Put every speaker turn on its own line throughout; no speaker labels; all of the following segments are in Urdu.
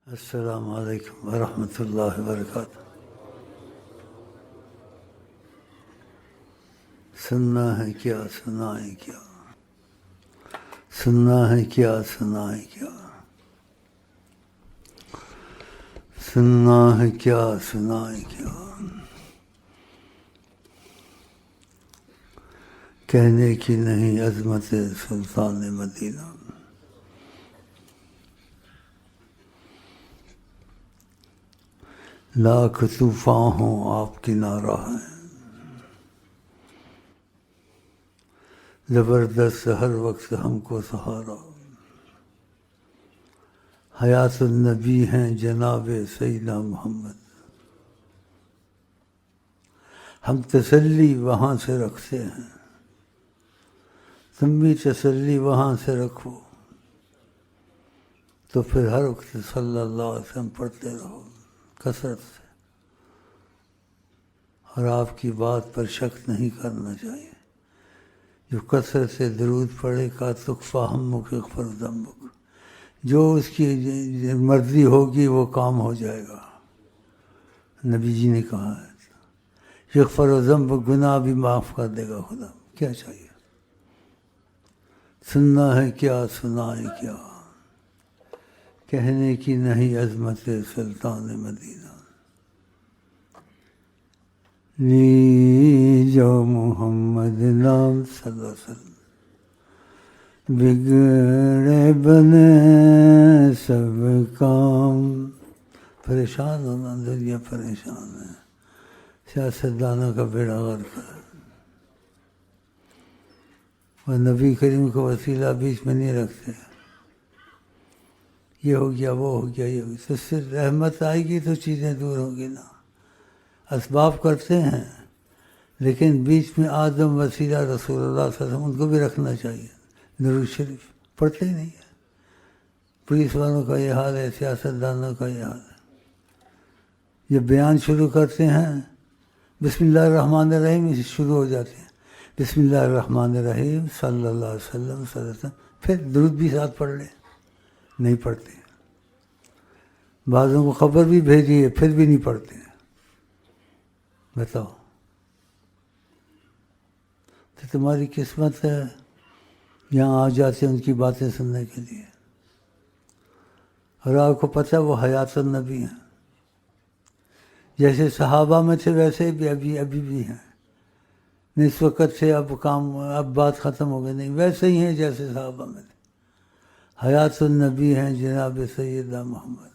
السلام علیکم ورحمۃ اللہ وبرکاتہ۔ سننا ہے کیا سنائیں کیا، سننا ہے کیا سنائیں کیا، سننا ہے کیا سنائیں کیا، کہنے کی نہیں عظمت سلطان مدینہ۔ لاکھ طوفان ہوں آپ کنارہ ہیں، زبردست ہر وقت ہم کو سہارا، حیات النبی ہیں جناب سیدنا محمد۔ ہم تسلی وہاں سے رکھتے ہیں، تم بھی تسلی وہاں سے رکھو، تو پھر ہر وقت صلی اللہ علیہ وسلم پڑھتے رہو کثرت سے، اور آپ کی بات پر شک نہیں کرنا چاہیے۔ جو کثرت سے درود پڑھے کا تکفہ ہمک اغفر ذنبک، جو اس کی مرضی ہوگی وہ کام ہو جائے گا۔ نبی جی نے کہا ہے اغفر ذنبک، گناہ بھی معاف کر دے گا خدا۔ کیا چاہیے؟ سننا ہے کیا سنائیں کیا، کہنے کی نہیں عظمت سلطان مدینہ۔ لی جو محمد نام صلی اللہ علیہ وسلم، بگڑے بنے سب کام۔ پریشان ہونا، دنیا پریشان ہے، سیاستدانوں کا بیڑا غرق ہے، اور نبی کریم کو وسیلہ بیچ میں نہیں رکھتے۔ یہ ہو گیا وہ ہو گیا یہ ہو گیا، تو صرف رحمت آئے گی تو چیزیں دور ہوں گی نا۔ اسباب کرتے ہیں لیکن بیچ میں آدم وسیلہ رسول اللہ صلی اللہ علیہ وسلم، ان کو بھی رکھنا چاہیے۔ درود شریف پڑھتے ہی نہیں ہے۔ پولیس والوں کا یہ حال ہے، سیاستدانوں کا یہ حال ہے۔ یہ بیان شروع کرتے ہیں بسم اللہ الرحمن الرحیم سے شروع ہو جاتے ہیں، بسم اللہ الرحمن الرحیم صلی اللہ علیہ وسلم صلی اللہ علیہ وسلم، پھر درود بھی ساتھ پڑھ لیں، نہیں پڑھتے۔ بعضوں کو خبر بھی بھیجی ہے پھر بھی نہیں پڑھتے۔ بتاؤ، تو تمہاری قسمت ہے یہاں آ جاتے ان کی باتیں سننے کے لیے، اور آپ کو پتہ وہ حیات النبی ہیں، جیسے صحابہ میں تھے ویسے بھی ابھی بھی ہیں۔ اس وقت سے اب بات ختم ہو گئی، نہیں، ویسے ہی ہیں جیسے صحابہ میں تھے۔ حیات النبی ہیں جناب سیدنا محمد۔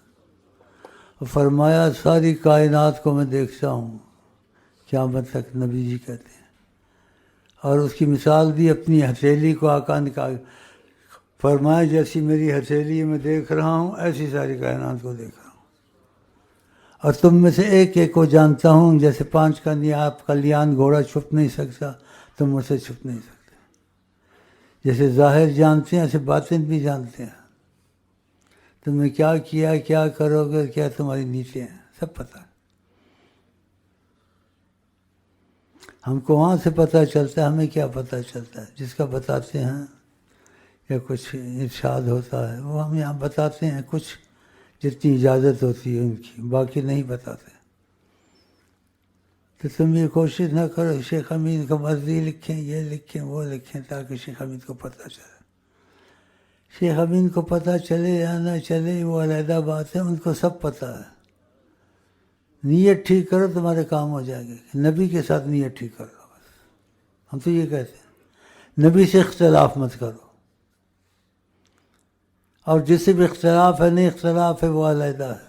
اور فرمایا ساری کائنات کو میں دیکھتا ہوں قیامت تک، نبی جی کہتے ہیں۔ اور اس کی مثال دی اپنی ہتھیلی کو، آقا نے کہا فرمایا جیسی میری ہتھیلی میں دیکھ رہا ہوں ایسی ساری کائنات کو دیکھ رہا ہوں، اور تم میں سے ایک ایک کو جانتا ہوں، جیسے 5 آپ کلیان گھوڑا چھپ نہیں سکتا، تم مجھ سے چھپ نہیں سکتے۔ جیسے ظاہر جانتے ہیں ایسے باطن بھی جانتے ہیں۔ تم نے کیا کیا، کیا کرو گے، کیا تمہاری نیتیں ہیں، سب پتہ ہے۔ ہم کو وہاں سے پتہ چلتا ہے، ہمیں کیا پتہ چلتا ہے؟ جس کا بتاتے ہیں یا کچھ ارشاد ہوتا ہے وہ ہم یہاں بتاتے ہیں، کچھ جتنی اجازت ہوتی ہے ان کی، باقی نہیں بتاتے۔ تو تم یہ کوشش نہ کرو شیخ امین کو مرضی لکھیں، یہ لکھیں وہ لکھیں، تاکہ شیخ امین کو پتہ چلے۔ شیخ امین کو پتہ چلے یا نہ چلے وہ علیحدہ بات ہے، ان کو سب پتہ ہے۔ نیت ٹھیک کرو تمہارے کام ہو جائے گا۔ نبی کے ساتھ نیت ٹھیک کر لو بس۔ ہم تو یہ کہتے ہیں نبی سے اختلاف مت کرو، اور جس سے بھی اختلاف ہے، نہیں اختلاف ہے وہ علیحدہ ہے۔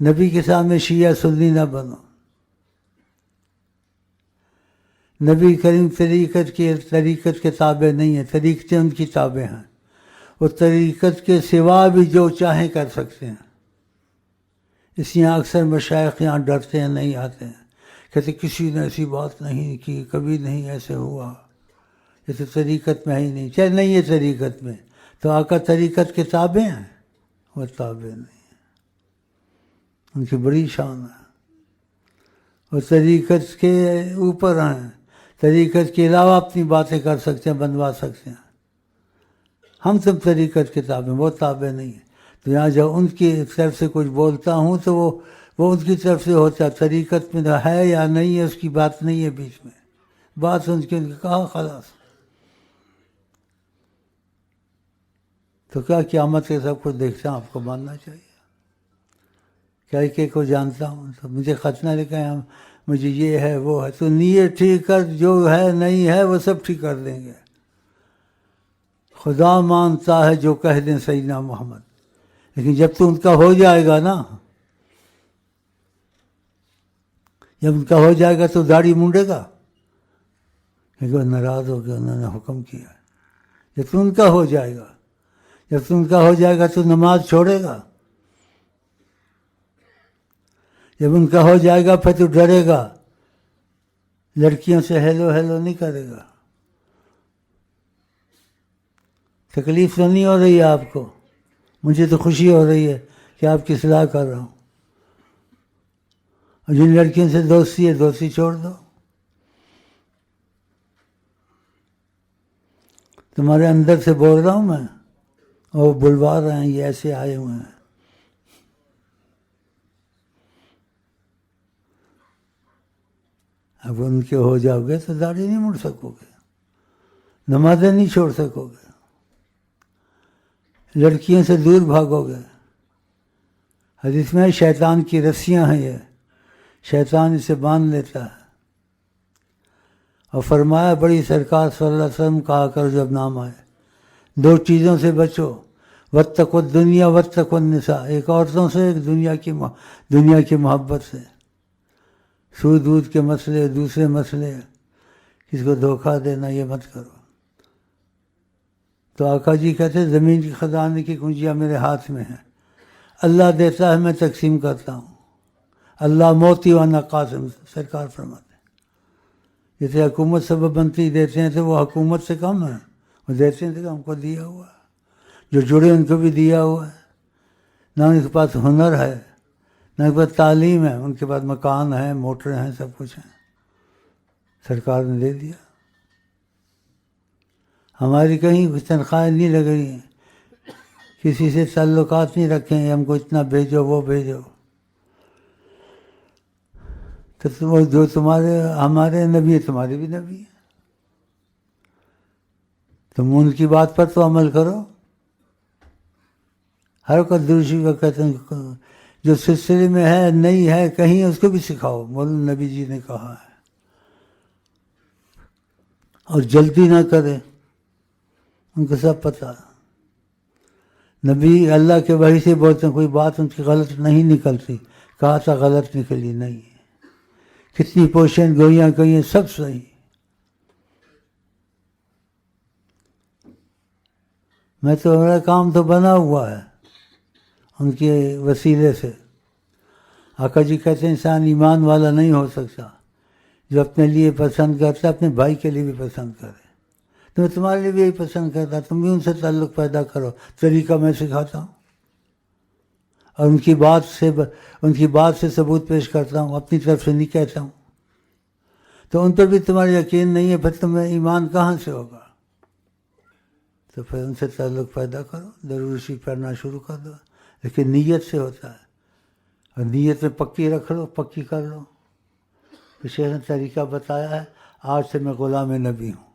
نبی کے سامنے شیعہ سنی نہ بنو۔ نبی کریم طریقت کے تابع نہیں ہے، طریقتیں ان کی تابع ہیں۔ وہ طریقت کے سوا بھی جو چاہیں کر سکتے ہیں۔ اس لیے اکثر مشائخ یہاں ڈرتے ہیں، نہیں آتے ہیں، کہتے کسی نے ایسی بات نہیں کی، کبھی نہیں ایسے ہوا، یہ تو طریقت میں ہی نہیں۔ چاہے نہیں ہے طریقت میں تو آقا طریقت کے تابع ہیں، وہ تابع نہیں ہیں۔ ان کی بڑی شان ہے، وہ طریقت کے اوپر ہیں، طریقت کے علاوہ اپنی باتیں کر سکتے ہیں، بنوا سکتے ہیں۔ ہم سب طریقت کے تابع ہیں، وہ تابع نہیں ہیں۔ تو یہاں جب ان کی طرف سے کچھ بولتا ہوں تو وہ ان کی طرف سے ہوتا ہے، طریقت میں ہے یا نہیں ہے اس کی بات نہیں ہے بیچ میں، بات ان کی کہا خلاص. تو کیا قیامت کے سب کچھ دیکھتا ہوں، آپ کو ماننا چاہیے. کیا کو جانتا ہوں تو مجھے خط نہ لکھیں مجھے یہ ہے وہ ہے، تو نیت ٹھیک کر، جو ہے نہیں ہے وہ سب ٹھیک کر دیں گے. خدا مانتا ہے جو کہہ دیں سیدنا محمد، لیکن جب تو ان کا ہو جائے گا نا، جب ان کا ہو جائے گا تو داڑھی مونڈے گا کیونکہ وہ ناراض ہو گیا، انہوں نے حکم کیا. جب تو ان کا ہو جائے گا، جب تو ان کا ہو جائے گا تو نماز چھوڑے گا. جب ان کا ہو جائے گا پھر تو ڈرے گا، لڑکیوں سے ہیلو ہیلو نہیں کرے گا. تکلیف تو نہیں ہو رہی ہے آپ کو؟ مجھے تو خوشی ہو رہی ہے کہ آپ کی اصلاح کر رہا ہوں. اور جن لڑکیوں سے دوستی ہے دوستی چھوڑ دو. تمہارے اندر سے بول رہا ہوں میں، اور بلوا رہے ہیں، یہ ایسے آئے ہوئے ہیں. اب ان کے ہو جاؤ گے تو داڑھی نہیں مڑ سکو گے، نمازیں نہیں چھوڑ سکو گے، لڑکیوں سے دور بھاگو گے. حدیث میں شیطان کی رسیاں ہیں، یہ شیطان اسے باندھ لیتا ہے. اور فرمایا بڑی سرکار صلی اللہ علیہ وسلم کہا کرو جب نام آئے، دو چیزوں سے بچو، واتقوا الدنیا واتقوا النساء، ایک عورتوں سے، ایک دنیا کی محبت سے. سود وود کے مسئلے، دوسرے مسئلے، کسی کو دھوکہ دینا، یہ مت کرو. تو آقا جی کہتے ہیں زمین کی خزانے کی کنجیاں میرے ہاتھ میں ہیں، اللہ دیتا ہے میں تقسیم کرتا ہوں. اللہ موتی وانا قاسم، سرکار فرماتے ہیں. جیسے حکومت سبب بنتی دیتے ہیں تو وہ حکومت سے کم ہے، وہ دیتے ہیں تو ہم کو دیا ہوا ہے، جو جڑے ان کو بھی دیا ہوا ہے. نہ ان کے پاس ہنر ہے، نہ ان کے پاس تعلیم ہے، ان کے پاس مکان ہے، موٹر ہیں، سب کچھ ہیں، سرکار نے دے دیا. ہماری کہیں تنخواہیں نہیں لگ رہی ہیں، کسی سے تعلقات نہیں رکھے ہیں ہم کو اتنا بھیجو وہ بھیجو. تو وہ جو تمہارے ہمارے نبی ہے تمہارے بھی نبی ہیں، تم ان کی بات پر تو عمل کرو. ہر وقت دوسری کو کہتے ہیں جو سلسلے میں ہے نہیں ہے کہیں اس کو بھی سکھاؤ، مولانا نبی جی نے کہا ہے. اور جلدی نہ کرے، ان کو سب پتہ. نبی اللہ کے وحی سے بولتے ہیں، کوئی بات ان کی غلط نہیں نکلتی. کہا تھا غلط نکلی نہیں، کتنی پوشن گوئیاں گئی ہیں سب صحیح. میں تو میرا کام تو بنا ہوا ہے ان کے وسیلے سے. آقا جی کہتے ہیں انسان ایمان والا نہیں ہو سکتا جو اپنے لیے پسند کرتا اپنے بھائی کے لیے بھی پسند کرے. تو میں تمہارے لیے بھی یہی پسند کرتا، تم بھی ان سے تعلق پیدا کرو. طریقہ میں سکھاتا ہوں اور ان کی بات سے ثبوت پیش کرتا ہوں، اپنی طرف سے نہیں کہتا ہوں. تو ان پر بھی تمہارا یقین نہیں ہے، پھر تمہیں ایمان کہاں سے ہوگا؟ تو پھر ان سے تعلق پیدا کرو، ضروری پڑھنا شروع کر دو، لیکن نیت سے ہوتا ہے. اور نیت میں پکی رکھ لو، پکی کر لو. تو شیخ نے طریقہ بتایا ہے، آج سے میں غلام نبی ہوں.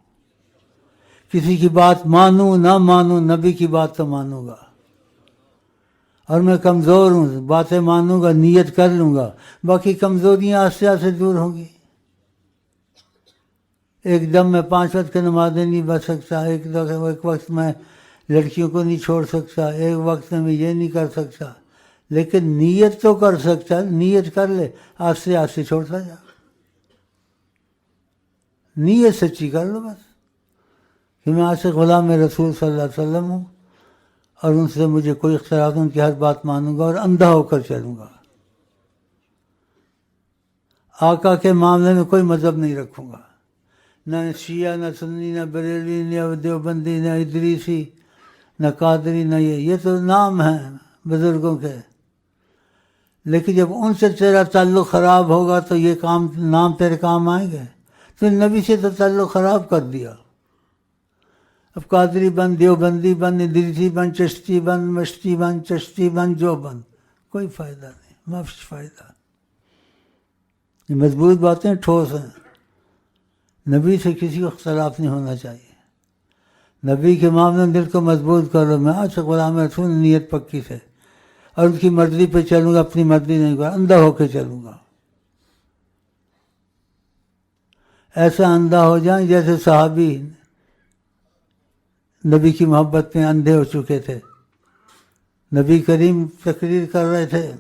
کسی کی بات مانوں نہ مانوں، نبی کی بات تو مانوں گا. اور میں کمزور ہوں، باتیں مانوں گا، نیت کر لوں گا، باقی کمزوریاں آہستہ آہستہ دور ہوں گی. ایک دم میں 5 وقت کی نمازیں نہیں بچ سکتا، ایک وقت میں لڑکیوں کو نہیں چھوڑ سکتا، ایک وقت میں یہ نہیں کر سکتا، لیکن نیت تو کر سکتا ہے. نیت کر لے، آہستہ آہستہ چھوڑتا جا. نیت سچی کر لو بس کہ میں آج سے غلام رسول صلی اللہ علیہ وسلم ہوں، اور ان سے مجھے کوئی اختلاف نہیں، ان کی ہر بات مانوں گا اور اندھا ہو کر چلوں گا. آقا کے معاملے میں کوئی مذہب نہیں رکھوں گا، نہ شیعہ، نہ سنی، نہ بریلوی، نہ دیوبندی، نہ ادریسی، نہ قادری، نہ یہ تو نام ہیں بزرگوں کے. لیکن جب ان سے تیرا تعلق خراب ہوگا تو یہ نام تیرے کام آئیں گے. تو نبی سے تو تعلق خراب کر دیا، اب قادری بن، دیوبندی بن، ادریسی بن، چشتی بن، مشتی بن، چشتی بن، جو بن، کوئی فائدہ نہیں، مفش فائدہ۔ یہ مضبوط باتیں ٹھوس ہیں۔ نبی سے کسی کو اختلاف نہیں ہونا چاہیے۔ نبی کے معاملے میں دل کو مضبوط کرو، میں آج سے غلام رسول، نیت پکی سے، اور ان کی مرضی پہ چلوں گا، اپنی مرضی نہیں کروں، اندھا ہو کے چلوں گا۔ ایسا اندھا ہو جائیں جیسے صحابی نبی کی محبت میں اندھے ہو چکے تھے۔ نبی کریم تقریر کر رہے تھے،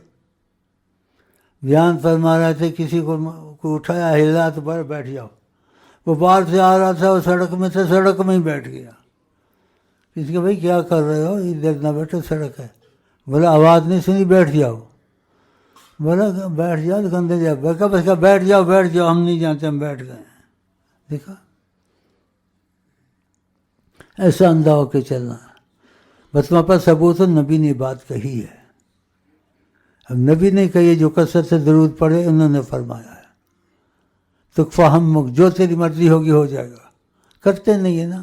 بیان فرما رہے تھے، کسی کو اٹھایا، ہلا تو بیٹھ جاؤ۔ وہ باہر سے آ رہا تھا، وہ سڑک میں تھا، سڑک میں ہی بیٹھ گیا۔ کسی کہ بھائی کیا کر رہے ہو، ادھر نہ بیٹھو، سڑک ہے۔ بولا آواز نہیں سنی، بیٹھ جاؤ۔ بولا بیٹھ جاؤ تو گندے جاؤ، بس بیٹھ جاؤ، بیٹھ جاؤ، ہم نہیں جانتے، ہم بیٹھ گئے۔ دیکھا، ایسا اندھا ہو کے چلنا۔ بس وہاں پر ثبوت نبی نے بات کہی ہے۔ اب نبی نے کہی، جو کثرت سے درود پڑھے انہوں نے فرمایا ہے، تو فہم جو تیری مرضی ہوگی ہو جائے گا۔ کرتے نہیں ہے نا،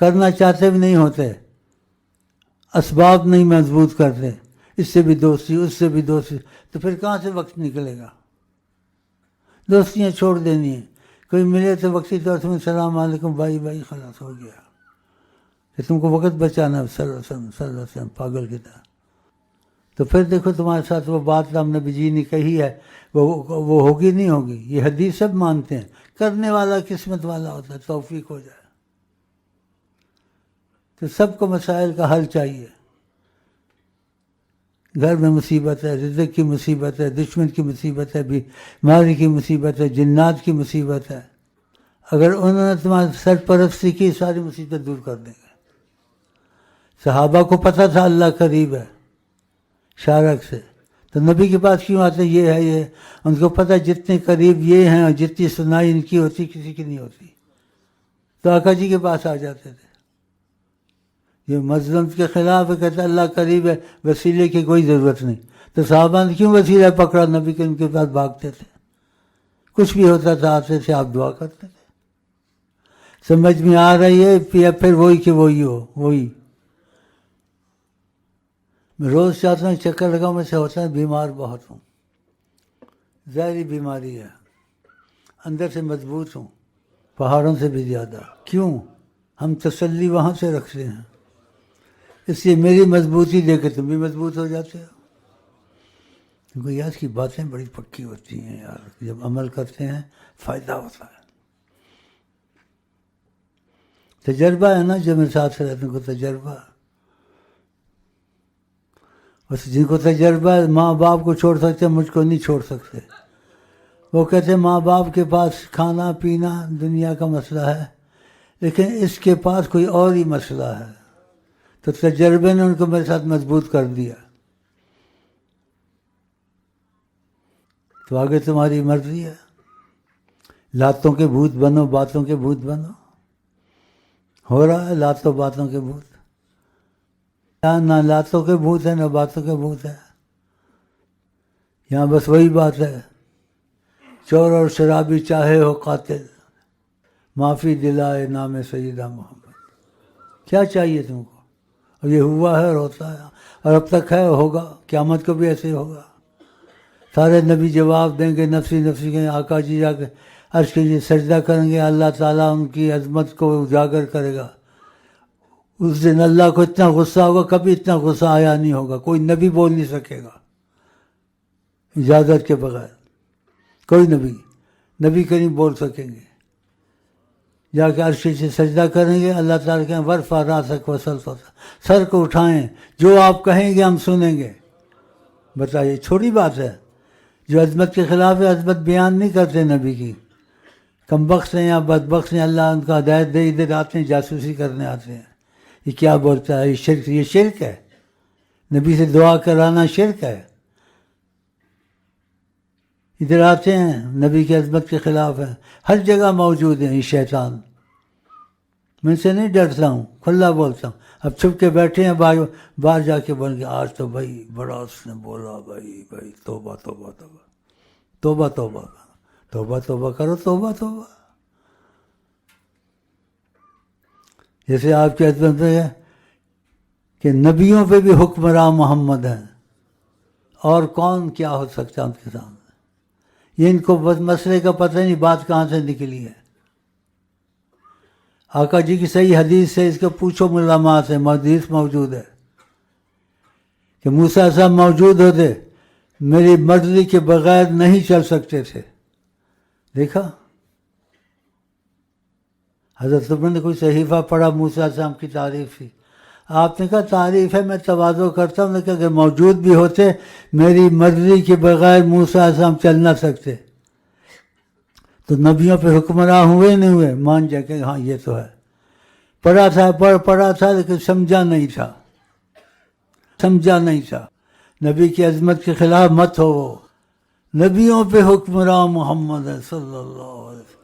کرنا چاہتے بھی نہیں ہوتے، اسباب نہیں مضبوط کرتے، اس سے بھی دوستی، اس سے بھی دوستی، تو پھر کہاں سے وقت نکلے گا؟ دوستیاں چھوڑ دینی ہیں۔ کوئی ملے تو وقتی طور سے السلام علیکم بھائی، بھائی، خلاص ہو گیا۔ کہ تم کو وقت بچانا ہے، صلی اللہ علیہ وسلم پاگل کی طرح۔ تو پھر دیکھو تمہارے ساتھ وہ بات ہم نے نبی جی نے کہی ہے، وہ ہوگی نہیں ہوگی، یہ حدیث سب مانتے ہیں۔ کرنے والا قسمت والا ہوتا ہے، توفیق ہو جائے تو سب کو مسائل کا حل چاہیے۔ گھر میں مصیبت ہے، رزق کی مصیبت ہے، دشمن کی مصیبت ہے، بیماری کی مصیبت ہے، جنات کی مصیبت ہے، اگر انہوں نے تمہاری سرپرستی کی، ساری مصیبت دور کر دیں گے۔ صحابہ کو پتہ تھا اللہ قریب ہے شارک سے، تو نبی کے پاس کیوں آتے؟ یہ ہے، یہ ان کو پتہ جتنے قریب یہ ہیں اور جتنی سنائی ان کی ہوتی کسی کی نہیں ہوتی، تو آقا جی کے پاس آ جاتے تھے۔ یہ مظلوم کے خلاف ہے، کہتا اللہ قریب ہے، وسیلے کی کوئی ضرورت نہیں۔ تو صحابہ نے کیوں وسیلہ پکڑا؟ نبی کے ان کے پاس بھاگتے تھے، کچھ بھی ہوتا تھا آتے تھے، آپ دعا کرتے تھے۔ سمجھ میں آ رہی ہے یا پھر وہی کہ وہی ہو؟ وہی میں روز چاہتا ہوں، چکر لگاؤں میں سے ہوتا ہے، بیمار بہت ہوں، ظاہری بیماری ہے، اندر سے مضبوط ہوں، پہاڑوں سے بھی زیادہ۔ کیوں؟ ہم تسلی وہاں سے رکھتے ہیں، اس لیے میری مضبوطی دے کے تم بھی مضبوط ہو جاتے ہو۔ کیونکہ یار کی باتیں بڑی پکی ہوتی ہیں یار، جب عمل کرتے ہیں فائدہ ہوتا ہے۔ تجربہ ہے نا، جو میرے ساتھ رہتے ہیں کو تجربہ، بس جن کو تجربہ ہے، ماں باپ کو چھوڑ سکتے، مجھ کو نہیں چھوڑ سکتے۔ وہ کہتے ہیں ماں باپ کے پاس کھانا پینا دنیا کا مسئلہ ہے، لیکن اس کے پاس کوئی اور ہی مسئلہ ہے، تو تجربے نے ان کو میرے ساتھ مضبوط کر دیا۔ تو آگے تمہاری مرضی ہے، لاتوں کے بھوت بنو، باتوں کے بھوت بنو۔ ہو رہا ہے لاتوں باتوں کے بھوت، نہ لاتوں کے بھوت ہے نہ باتوں کے بھوت ہے، یہاں بس وہی بات ہے، چور اور شرابی چاہے ہو قاتل، معافی دلائے نام سیدہ محمد۔ کیا چاہیے تم کو؟ اور یہ ہوا ہے اور ہوتا ہے، اور اب تک ہے، ہوگا، قیامت کو بھی ایسے ہوگا۔ سارے نبی جواب دیں گے، نفسی نفسی کہیں، آقا جی جا کے عرش کے لیے سجدہ کریں گے، اللہ تعالیٰ ان کی عظمت کو اجاگر کرے گا۔ اس دن اللہ کو اتنا غصہ ہوگا، کبھی اتنا غصہ آیا نہیں ہوگا، کوئی نبی بول نہیں سکے گا اجازت کے بغیر، کوئی نبی کریم بول سکیں گے۔ جا کے عرش سے سجدہ کریں گے، اللہ تعالیٰ کہیں ورفع راسک وصل، سر کو اٹھائیں، جو آپ کہیں گے ہم سنیں گے۔ بتائیے، چھوٹی بات ہے؟ جو عظمت کے خلاف ہے، عظمت بیان نہیں کرتے نبی کی، کم بخش ہیں یا بدبخش ہیں، اللہ ان کا ہدایت دے، ادھر آتے ہیں جاسوسی کرنے آتے ہیں۔ یہ کیا بولتا ہے؟ یہ شرک ہے، نبی سے دعا کرانا شرک ہے۔ ادھر آتے ہیں، نبی کی عظمت کے خلاف ہیں، ہر جگہ موجود ہیں یہ شیطان۔ میں سے نہیں ڈرتا ہوں، کھلا بولتا ہوں۔ اب چھپ کے بیٹھے ہیں، باہر جا کے بول کے آج تو بھائی بڑا اس نے بولا، بھائی توبہ توبہ توبہ توبہ توبہ توبہ توبہ کرو، توبہ توبہ۔ جیسے آپ کے عزمت میں ہے کہ نبیوں پہ بھی حکمراں محمد ہیں، اور کون کیا ہو سکتا ہے ان کے سامنے. یہ ان کو بس مسئلے کا پتہ نہیں بات کہاں سے نکلی ہے. آقا جی کی صحیح حدیث سے اس کو پوچھو علماء سے، حدیث موجود ہے کہ موسیٰ صاحب موجود ہوتے میری مرضی کے بغیر نہیں چل سکتے تھے. دیکھا حضرت عمر نے کوئی صحیفہ پڑھا موسیٰ صاحب کی تعریف تھی، آپ نے کہا تعریف ہے، میں تواضع کرتا ہوں، کہ اگر موجود بھی ہوتے میری مرضی کے بغیر موسیٰ صاحب چل نہ سکتے. تو نبیوں پہ حکمراں ہوئے نہیں ہوئے، مان جائے کہ ہاں یہ تو ہے. پڑھا تھا لیکن سمجھا نہیں تھا. نبی کی عظمت کے خلاف مت ہو. نبیوں پہ حکمراں محمد صلی اللہ علیہ وسلم.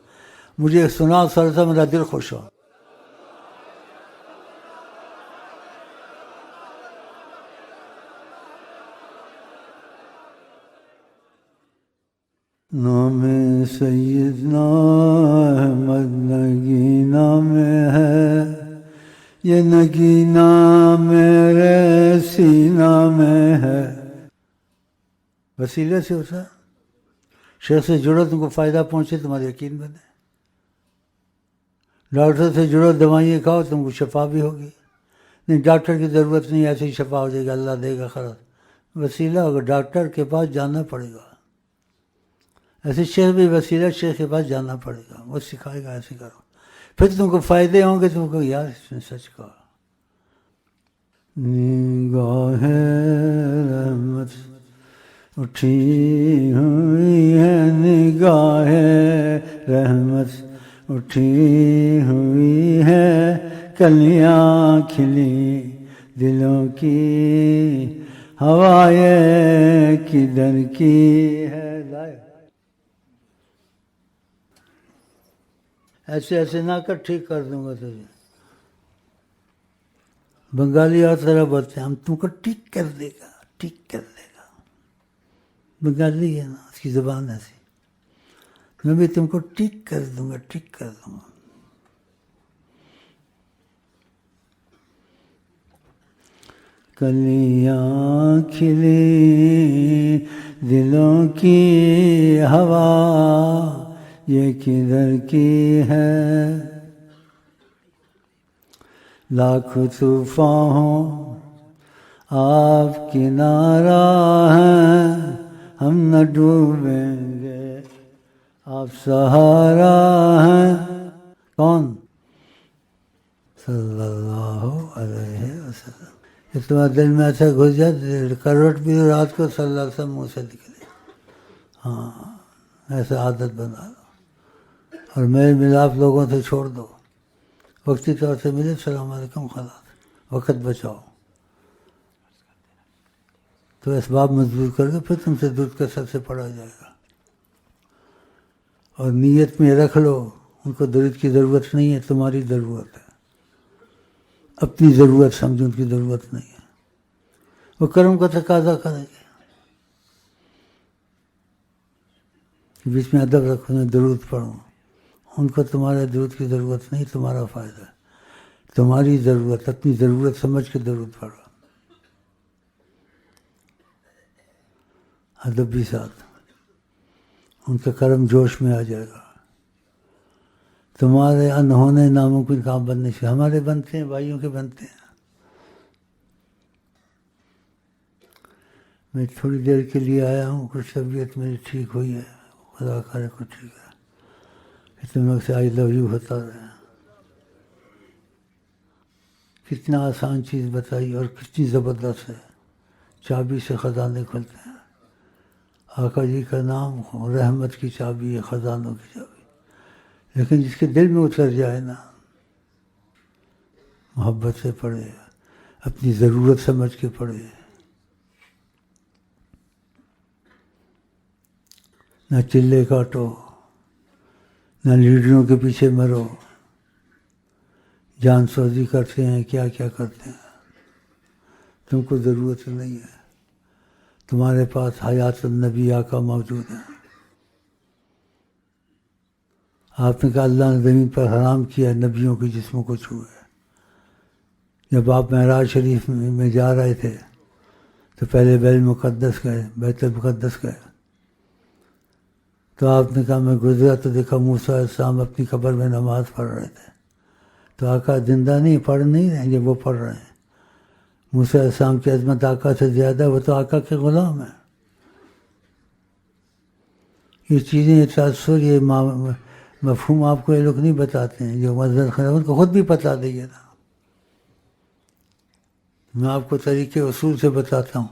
مجھے سنا سر میرا دل خوش ہو. نام سیدنا احمد نگینہ میں ہے، یہ نگینہ میرے سینہ میں ہے. وسیلے سے ہوتا شیخ سے جڑو، تم کو فائدہ پہنچے، تمہارا یقین بنے. ڈاکٹر سے جڑو، دوائیں کھاؤ، تم کو شفا بھی ہوگی. نہیں ڈاکٹر کی ضرورت نہیں، ایسے ہی شفا ہو جائے گا، اللہ دے گا خلاص. وسیلہ ہوگا، ڈاکٹر کے پاس جانا پڑے گا. ایسے شیخ بھی وسیلہ، شیخ کے پاس جانا پڑے گا، وہ سکھائے گا ایسے کرو، پھر تم کو فائدے ہوں گے. تم کو یار اس نے سچ کہا. نگاہ رحمت اٹھی ہوئی ہے، نگاہ رحمت اٹھی ہوئی ہے، کلیاں کھلی دلوں کی، ہوائیں کدھر کی ہے. ایسے نہ کر، ٹھیک کر دوں گا تجھے. بنگالی اور طرح بولتے ہیں، ہم تم کو ٹھیک کر دے گا. بنگالی ہے نا، اس کی زبان ایسی. میں بھی تم کو ٹھیک کر دوں گا. کلیاں کھلی دلوں کی، ہوا یہ کدھر کی ہے. لاکھ طوفان ہوں آپ کنارہ ہیں، ہم نہ ڈوبیں گے، آپ سہارا ہیں. کون؟ صلی اللہ علیہ وسلم. یہ تمہارے دل میں ایسا گھس جائے، کروٹ بھی رات کو صلی اللہ علیہ وسلم منہ سے نکلے. ہاں ایسا عادت بنا لو. اور میل ملاپ لوگوں سے چھوڑ دو. وقتی طور سے ملے السلام علیکم، خلاص وقت بچاؤ. تو اسباب مضبوط کر کے پھر تم سے دودھ کا سب سے پڑا جائے گا. اور نیت میں رکھ لو ان کو درود کی ضرورت نہیں ہے، تمہاری ضرورت ہے. اپنی ضرورت سمجھو، ان کی ضرورت نہیں ہے. وہ کرم کا تقاضا کریں گے. بیچ میں ادب رکھو، میں درود پڑھوں. ان کو تمہارے درود کی ضرورت نہیں، تمہارا فائدہ ہے. تمہاری ضرورت، اپنی ضرورت سمجھ کے درود پڑھو، ادب بھی ساتھ. ان کا کرم جوش میں آ جائے گا. تمہارے انہونے ناممکن کام بننے سے ہمارے بنتے ہیں، بھائیوں کے بنتے ہیں. میں تھوڑی دیر کے لیے آیا ہوں، کچھ طبیعت میری ٹھیک ہوئی ہے، خدا کرے کو ٹھیک ہے. تم لوگ سے آئی لو یو ہوتا رہے. کتنا آسان چیز بتائی اور کتنی زبردست ہے. چابی سے خزانے کھلتے ہیں. آقا جی کا نام رحمت کی چابی ہے، خزانوں کی چابی. لیکن جس کے دل میں اتر جائے نا، محبت سے پڑھے، اپنی ضرورت سمجھ کے پڑھے. نہ چلے کاٹو، نہ لیڈروں کے پیچھے مرو. جان سوزی کرتے ہیں، کیا کیا کرتے ہیں. تم کو ضرورت نہیں ہے. تمہارے پاس حیات النبی آقا موجود ہے. آپ نے کہا اللہ نے زمین پر حرام کیا نبیوں کے جسموں کو چھوئے. جب آپ معراج شریف میں جا رہے تھے تو پہلے بیت المقدس گئے، تو آپ نے کہا میں گزرا تو دیکھا موسیٰ علیہ السلام اپنی قبر میں نماز پڑھ رہے تھے، تو آقا زندہ نہیں پڑھ نہیں رہے ہیں، جب وہ پڑھ رہے ہیں۔ موسیٰ علیہ السلام کی عظمت آقا سے زیادہ، وہ تو آقا کے غلام ہیں۔ یہ چیزیں، تاثر، یہ مفہوم آپ کو یہ لوگ نہیں بتاتے ہیں، جو مظہر خیر ان کو خود بھی بتا دیجیے نا۔ میں آپ کو طریقے اصول سے بتاتا ہوں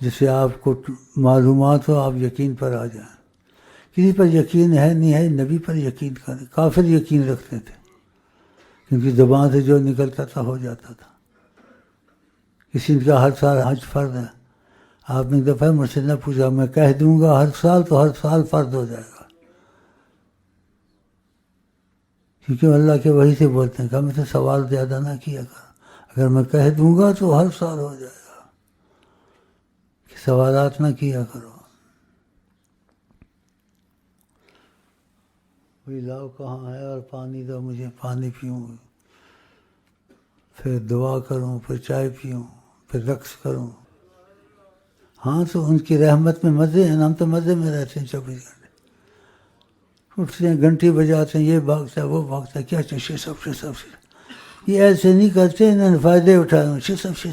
جس سے آپ کو معلومات ہو، آپ یقین پر آ جائیں۔ کسی پر یقین ہے نہیں ہے، نبی پر یقین کریں۔ کافر یقین رکھتے تھے کیونکہ زبان سے جو نکلتا تھا ہو جاتا تھا۔ کسی کا ہر سال حج فرض ہے، آپ نے ایک دفعہ مجھ سے نہ پوچھا، میں کہہ دوں گا ہر سال تو ہر سال فرض ہو جائے گا، کیونکہ اللہ کے وحی سے بولتے ہیں کہ ہمیں سے سوال زیادہ نہ کیا کر، اگر میں کہہ دوں گا تو ہر سال ہو جائے گا، کہ سوالات نہ کیا کرو۔ وہی لاؤ کہاں ہے اور پانی دو مجھے، پانی پیوں، پھر دعا کروں، پھر چائے پیوں، پھر رقص کروں۔ ہاں تو ان کی رحمت میں مزے ہیں، ہم تو مزے میں رہتے ہیں 24 گھنٹے، اٹھتے ہیں گھنٹی بجاتے ہیں، یہ بھاگتا ہے وہ بھاگتا ہے، کیا چاہیے سب یہ ایسے نہیں کرتے، انہوں نے فائدے اٹھائے، شسب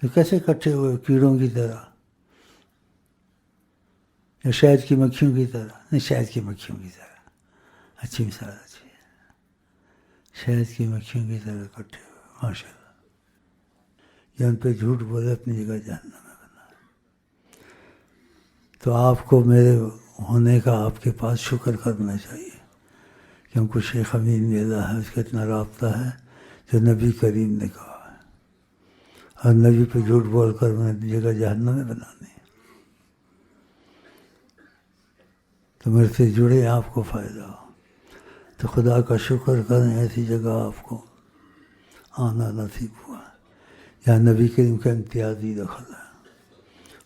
یہ کیسے کٹھے ہوئے کیڑوں کی طرح یا شہد کی مکھیوں کی طرح؟ نہیں، شہد کی مکھیوں کی طرح، اچھی مثال اچھی ہے، شہد کی مکھیوں کی طرح کٹھے ہوئے، ماشاء اللہ۔ یہ ان پہ جھوٹ بولے اپنی جگہ جہنم میں بنا۔ تو آپ کو میرے ہونے کا آپ کے پاس شکر کرنا چاہیے کہ ہم کو شیخ امین ملا ہے، اس کا اتنا رابطہ ہے جو نبی کریم نے کہا ہے، اور نبی پہ جھوٹ بول کر میں جگہ جہنم میں بنانی ہے۔ تو میرے سے جڑے آپ کو فائدہ ہو، تو خدا کا شکر کریں، ایسی جگہ آپ کو آنا نصیب ہوا یا نبی کریم کا امتیازی دخل ہے،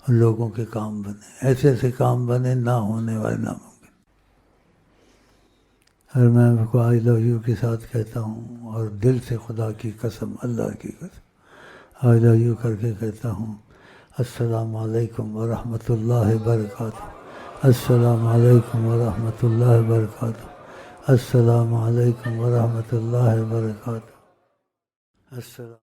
اور لوگوں کے کام بنے، ایسے ایسے کام بنے نہ ہونے والے ناممکن۔ اور میں آپ کو آئی لو یو کے ساتھ کہتا ہوں، اور دل سے خدا کی قسم، اللہ کی قسم آئی لو یو کر کے کہتا ہوں، السلام علیکم ورحمۃ اللہ وبرکاتہ، السلام علیکم ورحمۃ اللہ وبرکاتہ، السلام علیکم ورحمۃ اللہ وبرکاتہ، السلام۔